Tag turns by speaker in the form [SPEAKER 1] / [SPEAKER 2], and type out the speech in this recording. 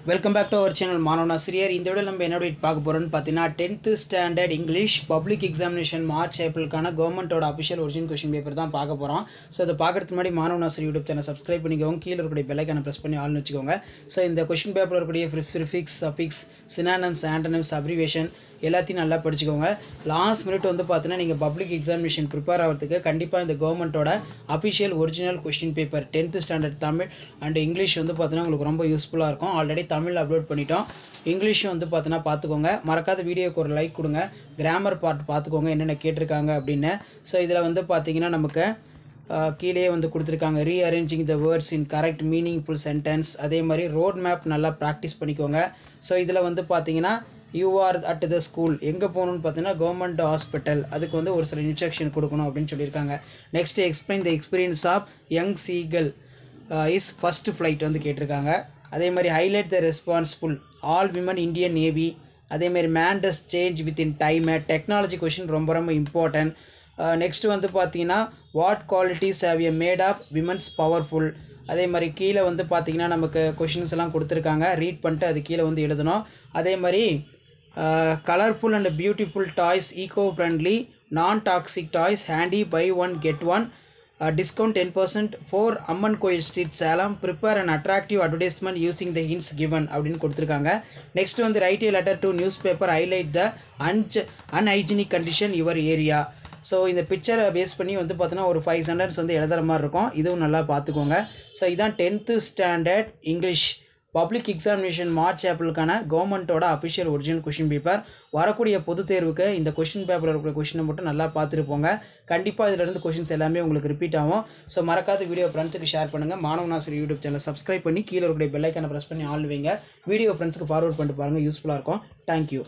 [SPEAKER 1] Welcome back to our channel மாணவன் ஆசிரியர். இந்த விட நம்ம என்ன பார்க்க போகிறோம்னு பார்த்தீங்கன்னா 10th standard English public examination March ஏப்ரலுக்கான கவர்மெண்ட்டோட அஃபிஷியல் ஒரிஜினல் கொஸ்டின் பேப்பர் தான் பார்க்க போகிறோம். ஸோ அதை பார்க்கறதுக்கு முன்னாடி மாணவன் ஆசிரியர் யூடியூப் சேனல் சப்ஸ்கிரைப் பண்ணிக்கோங்க. கீழே இருக்கக்கூடிய பெல்லைக்கான ப்ரெஸ் பண்ணி ஆள்னு வச்சுக்கோங்க. ஸோ இந்த கொஸ்டின் பேப்பரில் இருக்கக்கூடிய prefix, suffix, synonyms, antonyms, abbreviation எல்லாத்தையும் நல்லா படிச்சுக்கோங்க. லாஸ்ட் மினிட் வந்து பார்த்தீங்கன்னா நீங்கள் பப்ளிக் எக்ஸாமினேஷன் ப்ரிப்பேர் ஆகிறதுக்கு கண்டிப்பாக இந்த கவர்மெண்ட்டோட official original question paper 10th standard Tamil and English வந்து பார்த்தீங்கன்னா உங்களுக்கு ரொம்ப யூஸ்ஃபுல்லாக இருக்கும். ஆல்ரெடி தமிழ் அப்லோட் பண்ணிட்டோம். இங்கிலீஷும் வந்து பார்த்தீங்கன்னா பார்த்துக்கோங்க. மறக்காத வீடியோக்கு ஒரு லைக் கொடுங்க. கிராமர் பார்ட் பார்த்துக்கோங்க என்னென்ன கேட்டிருக்காங்க அப்படின்னு. ஸோ இதில் வந்து பார்த்தீங்கன்னா நமக்கு கீழே வந்து கொடுத்துருக்காங்க rearranging the words in correct meaningful sentence. அதே மாதிரி ரோட் மேப் நல்லா ப்ராக்டிஸ் பண்ணிக்கோங்க. ஸோ இதில் வந்து பார்த்தீங்கன்னா you are at the school எங்கே போகணுன்னு பார்த்தீங்கன்னா கவர்மெண்ட் ஹாஸ்பிட்டல், அதுக்கு வந்து ஒரு சில இன்ஸ்ட்ரக்ஷன் கொடுக்கணும் அப்படின்னு சொல்லியிருக்காங்க. Next explain the experience of young seagull is first flight வந்து கேட்டிருக்காங்க. அதே மாதிரி highlight the responsible all women Indian navy. அதேமாதிரி man does change within time. Technology question ரொம்ப ரொம்ப இம்பார்ட்டன்ட். நெக்ஸ்ட் வந்து பார்த்தீங்கன்னா what qualities have a made of women's powerful. அதே மாதிரி கீழே வந்து பார்த்தீங்கன்னா நமக்கு கொஷின்ஸ் எல்லாம் கொடுத்துருக்காங்க. ரீட் பண்ணிட்டு அது கீழே வந்து எழுதணும். அதே மாதிரி colourful and beautiful toys, eco friendly, non toxic toys, handy, buy one get one, discount 10% for Amman Koyil street Salem, prepare and attractive advertisement using the hints given அப்படின்னு கொடுத்துருக்காங்க. நெக்ஸ்ட் வந்து write a letter to newspaper highlight the unhygienic condition your area. So இந்த பிக்சரை base பண்ணி வந்து பார்த்தீங்கன்னா ஒரு 5 sentence வந்து எழுதுகிற மாதிரி இருக்கும். இதுவும் நல்லா பார்த்துக்கோங்க. ஸோ இதான் 10th standard English public examination March ஏப்ரலுக்கான கவர்மெண்ட்டோட அஃபிஷியல் ஒரிஜினல் கொஷின் பேப்பர். வரக்கூடிய பொது தேர்வுக்கு இந்த கொஷின் பேப்பரில் இருக்கிற கொஷினை மட்டும் நல்லா பார்த்துருப்போங்க. கண்டிப்பாக இதிலிருந்து கொஷின்ஸ் எல்லாமே உங்களுக்கு ரிப்பீட் ஆகும். ஸோ மறக்காத வீடியோ ஃப்ரெண்ட்ஸுக்கு ஷேர் பண்ணுங்கள். மாணவன் ஆசிரியர் யூடியூப் சேனல் சப்ஸ்கிரைப் பண்ணி கீழே இருக்கக்கூடிய பெல்லைக்கான ப்ரெஸ் பண்ணி ஆள் வைங்க. வீடியோ ஃப்ரெண்ட்ஸுக்கு ஃபார்வர்ட் பண்ணிட்டு பாருங்கள், யூஸ்ஃபுல்லாக இருக்கும். தேங்க்யூ.